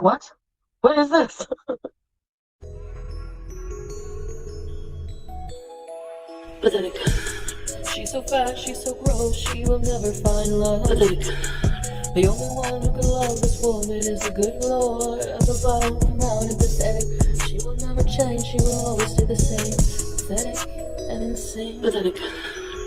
What? What is this? Pathetic. She's so fat, she's so gross, she will never find love. Pathetic. The only one who can love this woman is the good Lord above, proud and pathetic. She will never change, she will always stay the same. Pathetic and insane. Pathetic.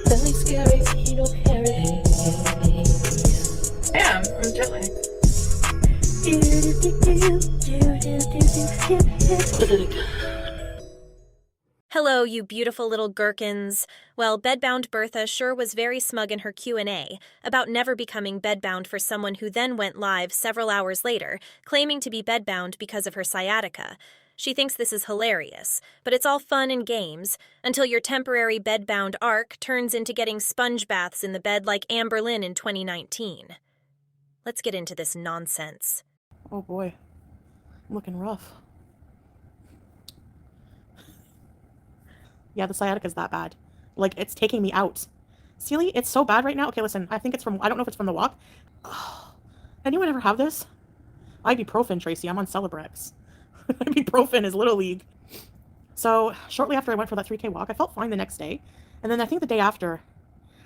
Very scary, you don't carry. Damn, I'm jelly. Pathetic. Hello, you beautiful little gherkins. Well, Bedbound Bertha sure was very smug in her Q&A about never becoming bedbound for someone who then went live several hours later, claiming to be bedbound because of her sciatica. She thinks this is hilarious, but it's all fun and games until your temporary bedbound arc turns into getting sponge baths in the bed like Amber Lynn in 2019. Let's get into this nonsense. Oh boy, I'm looking rough. Yeah, the sciatica's that bad. Like, it's taking me out. Sealy, it's so bad right now. Okay, listen, I think it's from, I don't know if it's from the walk. Oh, anyone ever have this? Ibuprofen, Tracy. I'm on Celebrex. Ibuprofen is Little League. So, shortly after I went for that 3K walk, I felt fine the next day. And then I think the day after,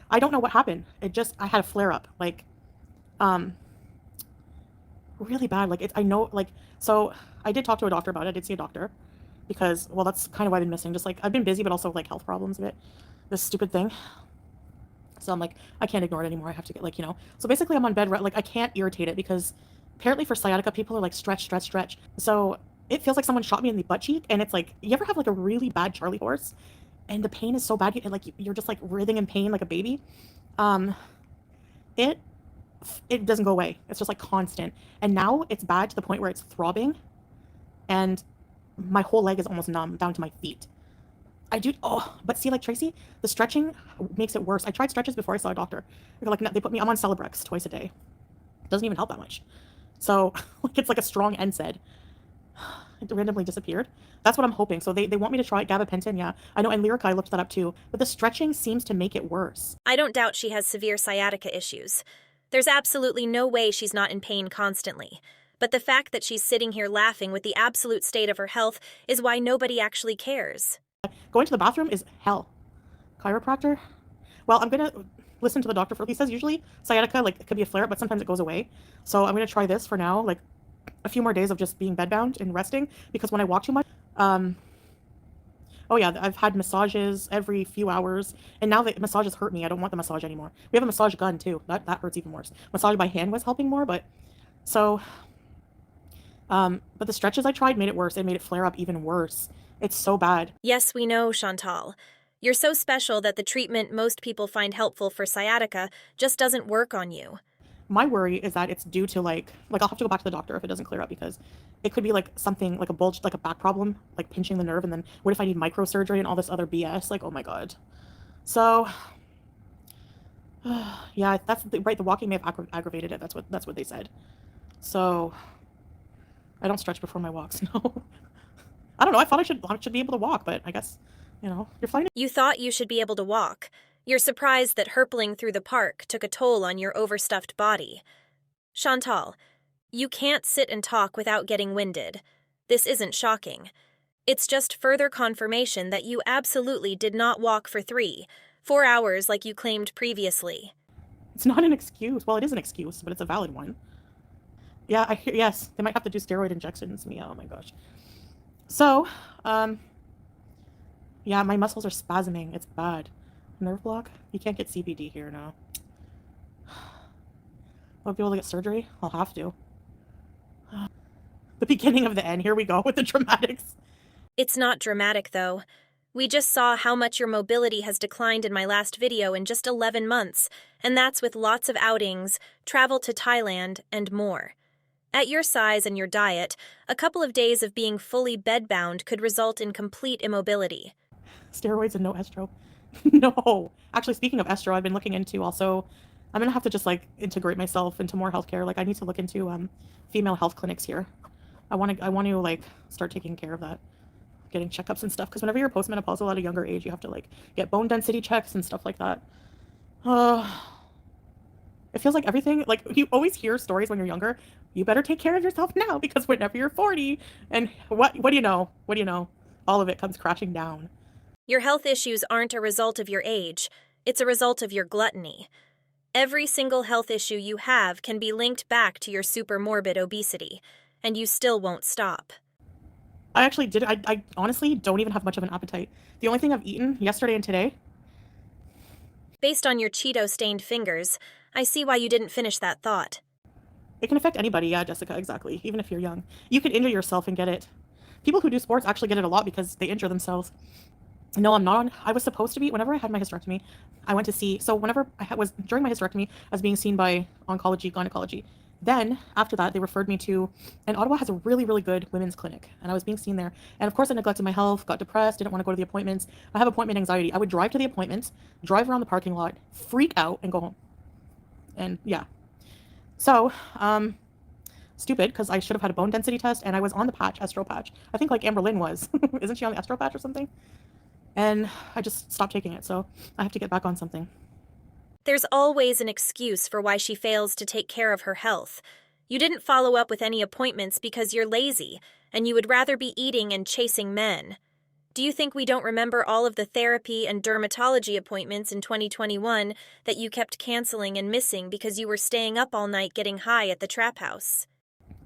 I don't know what happened. I had a flare-up. Like, really bad. Like, I know, like, so I did talk to a doctor about it. I did see a doctor. Because, well, that's kind of why I've been missing. Just, like, I've been busy, but also, like, health problems a bit. This stupid thing. So I'm like, I can't ignore it anymore. I have to get, like, So basically, I'm on bed, like, I can't irritate it because apparently for sciatica, people are like, stretch, stretch, stretch. So it feels like someone shot me in the butt cheek. And it's like, you ever have, like, a really bad Charlie horse? And the pain is so bad, and, like, you're just, like, writhing in pain like a baby. It doesn't go away. It's just, like, constant. And now it's bad to the point where it's throbbing. And my whole leg is almost numb down to my feet. But see, like, Tracy, the stretching makes it worse. I tried stretches before I saw a doctor. Like, they put me, I'm on Celebrex twice a day. It doesn't even help that much. So, like, it's like a strong NSAID. It randomly disappeared. That's what I'm hoping. So they want me to try gabapentin, yeah. I know, and Lyrica, I looked that up too. But the stretching seems to make it worse. I don't doubt she has severe sciatica issues. There's absolutely no way she's not in pain constantly. But the fact that she's sitting here laughing with the absolute state of her health is why nobody actually cares. Going to the bathroom is hell. Chiropractor? Well, I'm going to listen to the doctor for, he says usually sciatica, like, it could be a flare, but sometimes it goes away. So I'm going to try this for now, like, a few more days of just being bedbound and resting, because when I walk too much, oh yeah, I've had massages every few hours, and now the massages hurt me. I don't want the massage anymore. We have a massage gun too. That hurts even worse. Massage by hand was helping more, but so... but the stretches I tried made it worse. It made it flare up even worse. It's so bad. Yes, we know, Chantal. You're so special that the treatment most people find helpful for sciatica just doesn't work on you. My worry is that it's due to, like I'll have to go back to the doctor if it doesn't clear up, because it could be like something like a bulge, like a back problem, like pinching the nerve, and then what if I need microsurgery and all this other BS? Like, oh my God. So, yeah, right. The walking may have aggravated it. That's what they said. So, I don't stretch before my walks, no. I don't know, I thought I should be able to walk, but I guess, you're fine. You thought you should be able to walk. You're surprised that herpling through the park took a toll on your overstuffed body. Chantal, you can't sit and talk without getting winded. This isn't shocking. It's just further confirmation that you absolutely did not walk for 4 hours like you claimed previously. It's not an excuse. Well, it is an excuse, but it's a valid one. Yeah, yes, they might have to do steroid injections to me. Oh my gosh. So, yeah, my muscles are spasming. It's bad. Nerve block? You can't get CBD here now. I'll be able to get surgery? I'll have to. The beginning of the end. Here we go with the dramatics. It's not dramatic, though. We just saw how much your mobility has declined in my last video in just 11 months, and that's with lots of outings, travel to Thailand, and more. At your size and your diet, a couple of days of being fully bedbound could result in complete immobility. Steroids and no estro. No. Actually, speaking of estro, I've been looking into also, I'm going to have to just, like, integrate myself into more healthcare. Like, I need to look into female health clinics here. I want to, like, start taking care of that. Getting checkups and stuff. Because whenever you're postmenopausal at a younger age, you have to, like, get bone density checks and stuff like that. It feels like everything, like you always hear stories when you're younger. You better take care of yourself now because whenever you're 40, and what do you know? What do you know? All of it comes crashing down. Your health issues aren't a result of your age, it's a result of your gluttony. Every single health issue you have can be linked back to your super morbid obesity, and you still won't stop. I actually did. I honestly don't even have much of an appetite. The only thing I've eaten yesterday and today. Based on your Cheeto-stained fingers, I see why you didn't finish that thought. It can affect anybody, yeah, Jessica, exactly. Even if you're young. You could injure yourself and get it. People who do sports actually get it a lot because they injure themselves. No, I'm not on. I was supposed to be, whenever I had my hysterectomy, I went to see, so whenever was, during my hysterectomy, I was being seen by oncology, gynecology. Then, after that, they referred me to, and Ottawa has a really, really good women's clinic, and I was being seen there. And of course, I neglected my health, got depressed, didn't want to go to the appointments. I have appointment anxiety. I would drive to the appointments, drive around the parking lot, freak out, and go home. And yeah. So, stupid, because I should have had a bone density test, and I was on the patch, Estro patch. I think like Amber Lynn was. Isn't she on the Estro patch or something? And I just stopped taking it, so I have to get back on something. There's always an excuse for why she fails to take care of her health. You didn't follow up with any appointments because you're lazy, and you would rather be eating and chasing men. Do you think we don't remember all of the therapy and dermatology appointments in 2021 that you kept canceling and missing because you were staying up all night getting high at the trap house?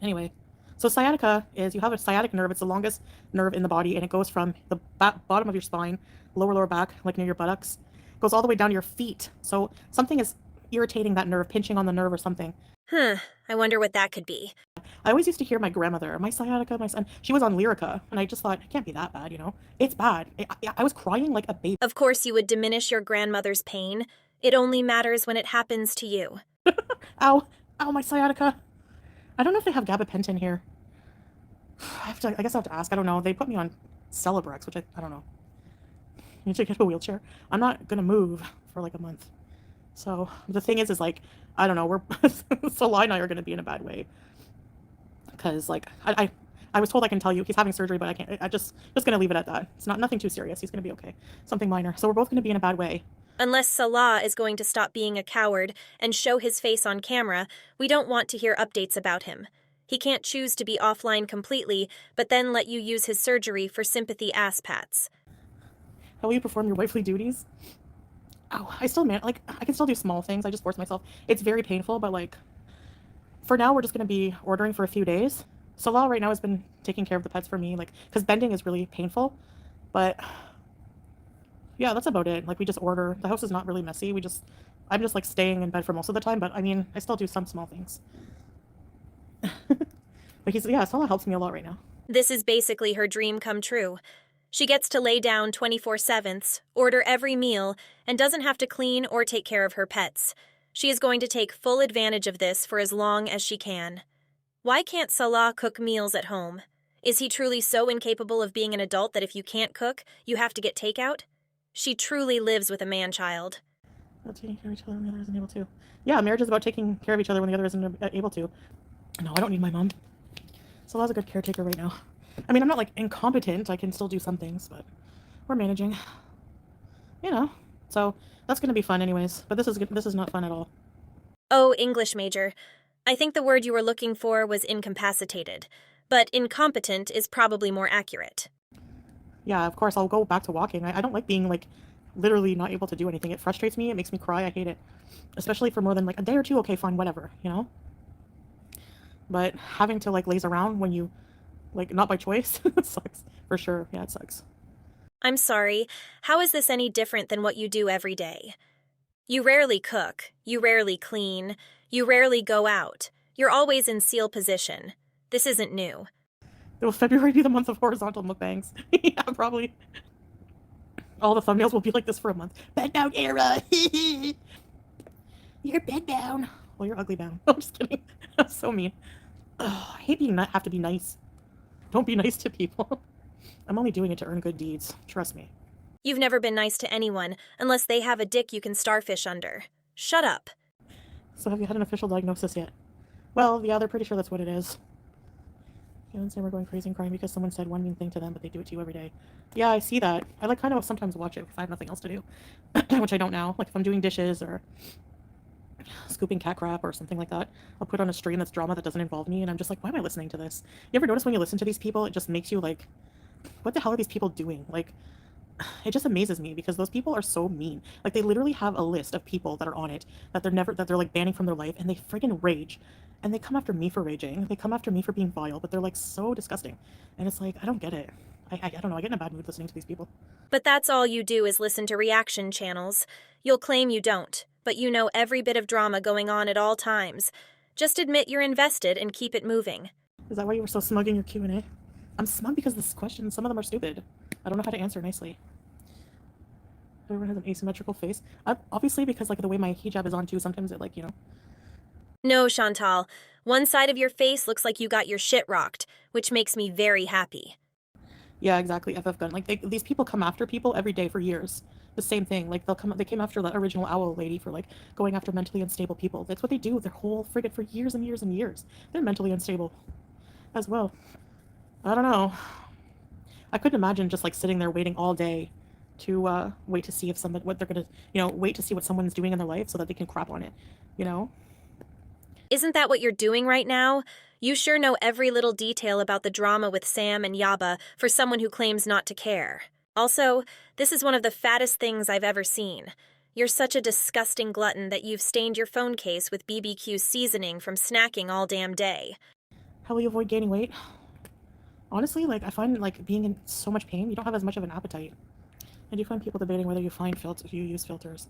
Anyway, so sciatica is, you have a sciatic nerve. It's the longest nerve in the body, and it goes from the bottom of your spine, lower back, like near your buttocks, goes all the way down to your feet. So something is irritating that nerve, pinching on the nerve or something. I wonder what that could be. I always used to hear my grandmother, my sciatica, my son, she was on Lyrica, and I just thought, it can't be that bad, you know? It's bad. I was crying like a baby. Of course you would diminish your grandmother's pain. It only matters when it happens to you. Ow, ow, my sciatica. I don't know if they have gabapentin here. I guess I have to ask. I don't know. They put me on Celebrex, which I don't know. I need to get a wheelchair. I'm not gonna move for like a month. So the thing is like, I don't know. We're Salah and I are gonna be in a bad way because like I was told I can tell you he's having surgery, but I can't. I just gonna leave it at that. It's nothing too serious. He's gonna be okay. Something minor. So we're both gonna be in a bad way. Unless Salah is going to stop being a coward and show his face on camera, we don't want to hear updates about him. He can't choose to be offline completely, but then let you use his surgery for sympathy ass pats. How will you perform your wifely duties? Oh, I can still do small things. I just force myself. It's very painful, but like, for now, we're just gonna be ordering for a few days. Salah right now has been taking care of the pets for me, like, because bending is really painful. But yeah, that's about it. Like, we just order. The house is not really messy. I'm just like staying in bed for most of the time, but I mean, I still do some small things. But Salah helps me a lot right now. This is basically her dream come true. She gets to lay down 24/7, order every meal, and doesn't have to clean or take care of her pets. She is going to take full advantage of this for as long as she can. Why can't Salah cook meals at home? Is he truly so incapable of being an adult that if you can't cook, you have to get takeout? She truly lives with a man-child. About taking care of each other when the other isn't able to. Yeah, marriage is about taking care of each other when the other isn't able to. No, I don't need my mom. Salah's a good caretaker right now. I mean, I'm not like incompetent. I can still do some things, but we're managing. You know. So that's gonna be fun, anyways. But this is not fun at all. Oh, English major. I think the word you were looking for was incapacitated, but incompetent is probably more accurate. Yeah, of course I'll go back to walking. I don't like being like literally not able to do anything. It frustrates me. It makes me cry. I hate it, especially for more than like a day or two. Okay, fine, whatever. You know. But having to like laze around when you like not by choice sucks for sure. Yeah, it sucks. I'm sorry. How is this any different than what you do every day? You rarely cook. You rarely clean. You rarely go out. You're always in seal position. This isn't new. Will February be the month of horizontal mukbangs? Yeah, probably. All the thumbnails will be like this for a month. Bedbound era. You're bedbound. Well, you're ugly bound. I'm just kidding. That's so mean. Ugh, I hate have to be nice. Don't be nice to people. I'm only doing it to earn good deeds. Trust me. You've never been nice to anyone unless they have a dick you can starfish under. Shut up. So have you had an official diagnosis yet? Well, yeah, they're pretty sure that's what it is. You know, we're going crazy and crying because someone said one mean thing to them, but they do it to you every day. Yeah, I see that. I like kind of sometimes watch it if I have nothing else to do, which I don't now. Like if I'm doing dishes or scooping cat crap or something like that. I'll put on a stream that's drama that doesn't involve me, and I'm just like, why am I listening to this? You ever notice when you listen to these people, it just makes you like, what the hell are these people doing? Like, it just amazes me because those people are so mean. Like, they literally have a list of people that are on it that they're like banning from their life, and they friggin' rage. And they come after me for raging. They come after me for being vile, but they're like so disgusting. And it's like, I don't get it. I don't know. I get in a bad mood listening to these people. But that's all you do is listen to reaction channels. You'll claim you don't, but you know every bit of drama going on at all times. Just admit you're invested and keep it moving. Is that why you were so smug in your Q&A? I'm smug because this question, some of them are stupid. I don't know how to answer nicely. Everyone has an asymmetrical face. Obviously, because like the way my hijab is on too, sometimes it like, you know. No, Chantal. One side of your face looks like you got your shit rocked, which makes me very happy. Yeah, exactly. FF gun. Like these people come after people every day for years. The same thing. Like they came after the original owl lady for like going after mentally unstable people. That's what they do. Their whole frigate for years and years and years. They're mentally unstable as well. I don't know. I couldn't imagine just like sitting there waiting all day to wait to see if somebody what they're gonna wait to see what someone's doing in their life so that they can crap on it. You know? Isn't that what you're doing right now? You sure know every little detail about the drama with Sam and Yaba for someone who claims not to care. Also, this is one of the fattest things I've ever seen. You're such a disgusting glutton that you've stained your phone case with BBQ seasoning from snacking all damn day. How will you avoid gaining weight? Honestly, like I find like being in so much pain, you don't have as much of an appetite. And you find people debating whether you use filters.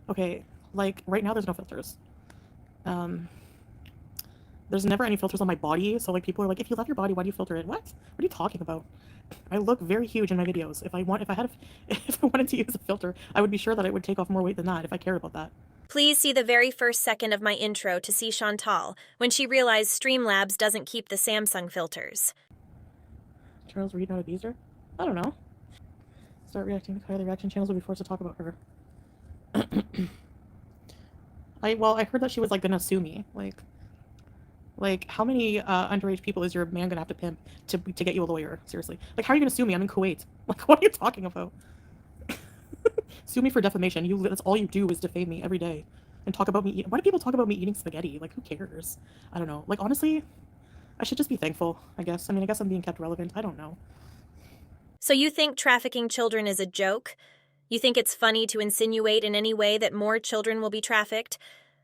Okay, like right now there's no filters. There's never any filters on my body, so like people are like, if you love your body, why do you filter it? What are you talking about? I look very huge in my videos. If I wanted to use a filter, I would be sure that it would take off more weight than that if I cared about that. Please see the very first second of my intro to see Chantal when she realized Streamlabs doesn't keep the Samsung filters. Charles Reed not abuser? I don't know. Start reacting to Kylie. Reaction channels will be forced to talk about her. I heard that she was like gonna sue me. Like how many underage people is your man gonna have to pimp to get you a lawyer? Seriously, like how are you gonna sue me? I'm in Kuwait. Like what are you talking about? Sue me for defamation. That's all you do is defame me every day and talk about me. Why do people talk about me eating spaghetti? Like who cares? I don't know. Like honestly, I should just be thankful. I guess. I mean, I guess I'm being kept relevant. I don't know. So you think trafficking children is a joke? You think it's funny to insinuate in any way that more children will be trafficked?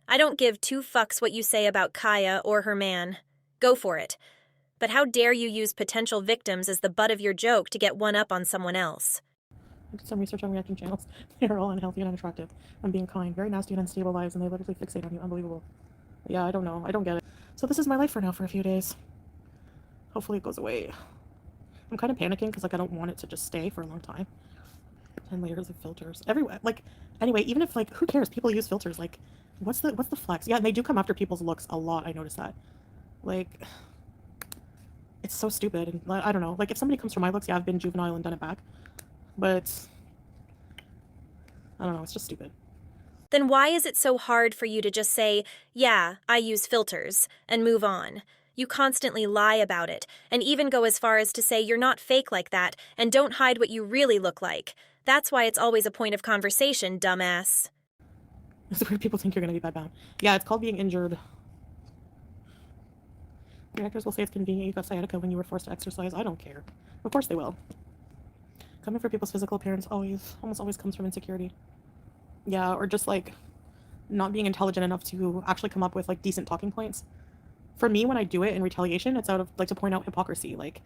I don't give two fucks what you say about Kaya or her man. Go for it. But how dare you use potential victims as the butt of your joke to get one up on someone else? I did some research on reaction channels. They're all unhealthy and unattractive. I'm being kind. Very nasty and unstable lives, and they literally fixate on you. Unbelievable. Yeah, I don't know. I don't get it. So this is my life for now for a few days. Hopefully it goes away. I'm kind of panicking because like I don't want it to just stay for a long time. 10 layers of filters everywhere. Like anyway, even if like who cares? People use filters. Like what's the flex? Yeah, and they do come after people's looks a lot. I noticed that. Like it's so stupid. And I don't know. Like if somebody comes for my looks, yeah, I've been juvenile and done it back. But I don't know. It's just stupid. Then why is it so hard for you to just say, yeah, I use filters, and move on? You constantly lie about it, and even go as far as to say you're not fake like that, and don't hide what you really look like. That's why it's always a point of conversation, dumbass. It's weird people think you're gonna be bedbound. Yeah, it's called being injured. Reactors will say it's convenient you got sciatica when you were forced to exercise. I don't care. Of course they will. Coming for people's physical appearance almost always comes from insecurity. Yeah, or just like not being intelligent enough to actually come up with like decent talking points. For me, when I do it in retaliation, it's out of like to point out hypocrisy. Like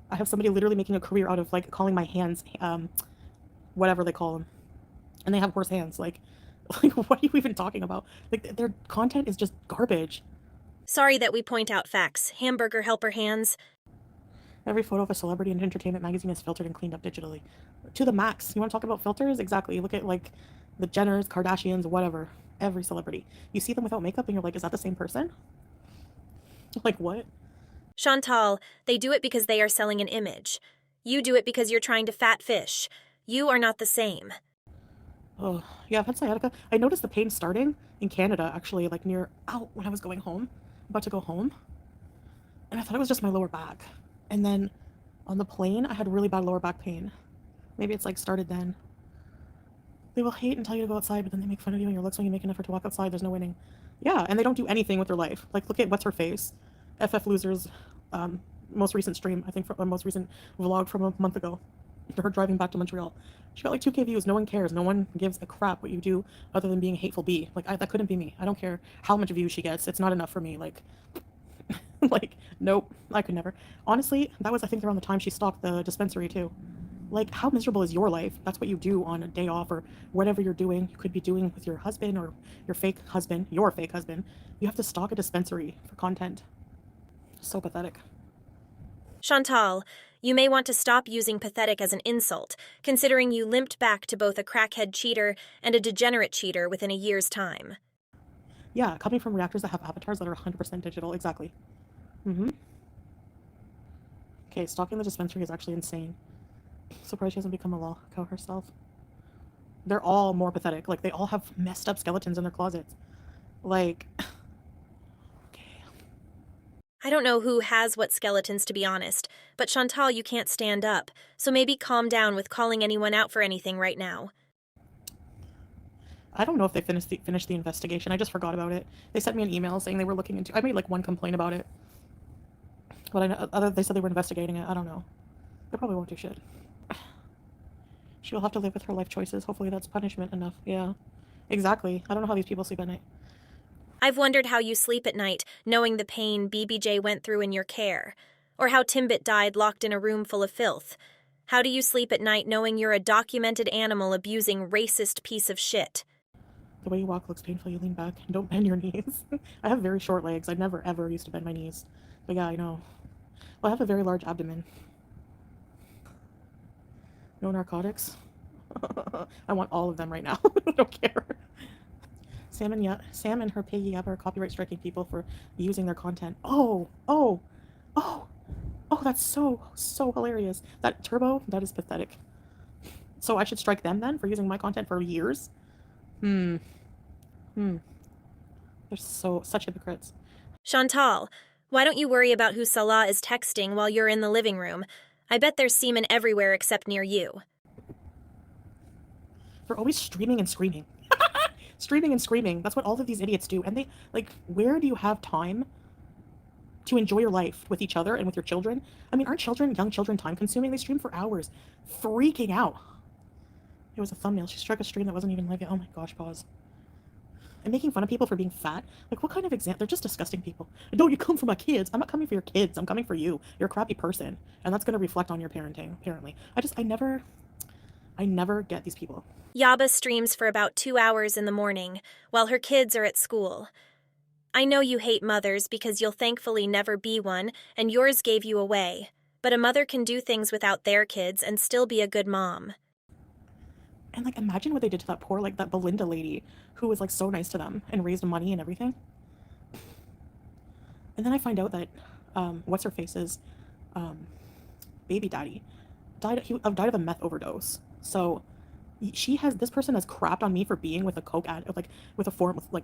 I have somebody literally making a career out of like calling my hands whatever they call them, and they have worse hands. Like what are you even talking about? Like their content is just garbage. Sorry that we point out facts. Hamburger helper hands. Every photo of a celebrity in an entertainment magazine is filtered and cleaned up digitally to the max. You want to talk about filters? Exactly. Look at like the Jenners, Kardashians, whatever. Every celebrity, you see them without makeup and you're like, is that the same person? Like what? Chantal, they do it because they are selling an image. You do it because you're trying to fat fish. You are not the same. Oh yeah, I've had sciatica. I noticed the pain starting in Canada actually, like near when I was going home, about to go home, and I thought it was just my lower back. And then on the plane, I had really bad lower back pain. Maybe it's like started then. They will hate and tell you to go outside, but then they make fun of you and your looks when you make an effort to walk outside. There's no winning. Yeah, and they don't do anything with their life. Like, look at What's Her Face, FF Losers, most recent stream, I think, from most recent vlog from a month ago. Her driving back to Montreal. She got like 2K views. No one cares. No one gives a crap what you do other than being a hateful bee. Like, that couldn't be me. I don't care how much views she gets. It's not enough for me. Like, like, nope, I could never. Honestly, that was, I think, around the time she stalked the dispensary too. Like, how miserable is your life? That's what you do on a day off or whatever you're doing. You could be doing with your husband or your fake husband, your fake husband. You have to stalk a dispensary for content. So pathetic. Chantal, you may want to stop using pathetic as an insult, considering you limped back to both a crackhead cheater and a degenerate cheater within a year's time. Yeah, coming from reactors that have avatars that are 100% digital, exactly. Mm-hmm. Okay, stalking the dispensary is actually insane. Surprised she hasn't become a law cow herself. They're all more pathetic. Like, they all have messed up skeletons in their closets. Like, okay. I don't know who has what skeletons, to be honest, but Chantal, you can't stand up, so maybe calm down with calling anyone out for anything right now. I don't know if they finished the investigation. I just forgot about it. They sent me an email saying they were looking into. I made like one complaint about it, but they said they were investigating it. I don't know. They probably won't do shit. She'll have to live with her life choices. Hopefully that's punishment enough. Yeah, exactly. I don't know how these people sleep at night. I've wondered how you sleep at night, knowing the pain BBJ went through in your care, or how Timbit died locked in a room full of filth. How do you sleep at night knowing you're a documented animal abusing racist piece of shit? The way you walk looks painful. You lean back and don't bend your knees. I have very short legs. I never ever used to bend my knees. But yeah, I know. Well, I have a very large abdomen. No narcotics. I want all of them right now. I don't care. Sam and her piggy Yabba are copyright striking people for using their content. Oh, that's so hilarious. That Turbo, that is pathetic. So I should strike them then for using my content for years? They're such hypocrites. Chantal, why don't you worry about who Salah is texting while you're in the living room? I bet there's semen everywhere except near you. They're always streaming and screaming. Streaming and screaming. That's what all of these idiots do. And they, like, where do you have time to enjoy your life with each other and with your children? I mean, aren't young children time consuming? They stream for hours. Freaking out. It was a thumbnail. She struck a stream that wasn't even live yet. Oh my gosh, pause. And making fun of people for being fat. Like, what kind of example? They're just disgusting people. No, you come for my kids. I'm not coming for your kids. I'm coming for you. You're a crappy person. And that's going to reflect on your parenting, apparently. I never get these people. Yaba streams for about 2 hours in the morning, while her kids are at school. I know you hate mothers because you'll thankfully never be one, and yours gave you away. But a mother can do things without their kids and still be a good mom. And, like, imagine what they did to that poor, like, that Belinda lady who was, like, so nice to them and raised money and everything. And then I find out that, what's-her-face's, baby daddy died of a meth overdose. So this person has crapped on me for being with a coke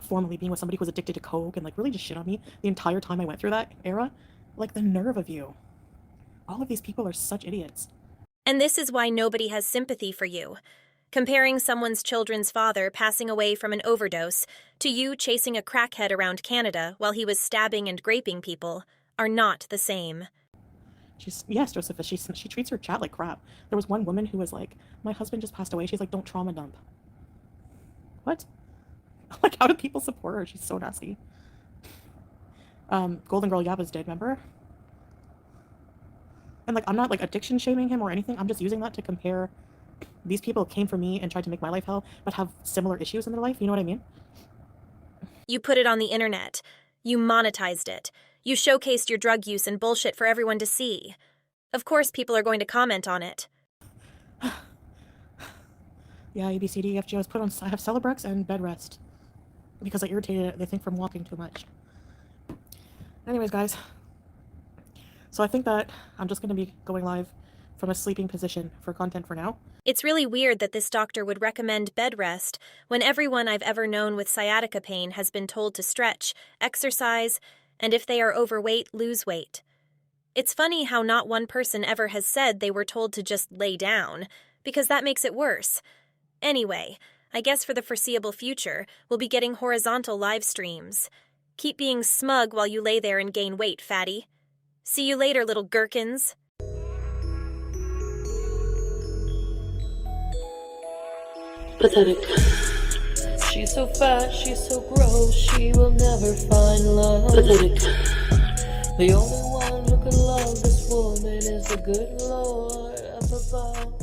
formally being with somebody who was addicted to coke and, like, really just shit on me the entire time I went through that era. Like, the nerve of you. All of these people are such idiots. And this is why nobody has sympathy for you. Comparing someone's children's father passing away from an overdose to you chasing a crackhead around Canada while he was stabbing and graping people are not the same. Yes, Josephus, she treats her chat like crap. There was one woman who was like, my husband just passed away. She's like, don't trauma dump. What? Like, how do people support her? She's so nasty. Golden Girl Yaba's dead, remember? And, like, I'm not, like, addiction shaming him or anything. I'm just using that to compare. These people came for me and tried to make my life hell, but have similar issues in their life. You know what I mean? You put it on the internet. You monetized it. You showcased your drug use and bullshit for everyone to see. Of course people are going to comment on it. Yeah, ABCDEFG, I was put on, I have Celebrex and bed rest. Because I irritated it, they think, from walking too much. Anyways, guys. So I think that I'm just going to be going live from a sleeping position for content for now. It's really weird that this doctor would recommend bed rest when everyone I've ever known with sciatica pain has been told to stretch, exercise, and if they are overweight, lose weight. It's funny how not one person ever has said they were told to just lay down, because that makes it worse. Anyway, I guess for the foreseeable future, we'll be getting horizontal live streams. Keep being smug while you lay there and gain weight, fatty. See you later, little gherkins. Pathetic. She's so fat, she's so gross, she will never find love. Pathetic. The only one who can love this woman is the good Lord up above.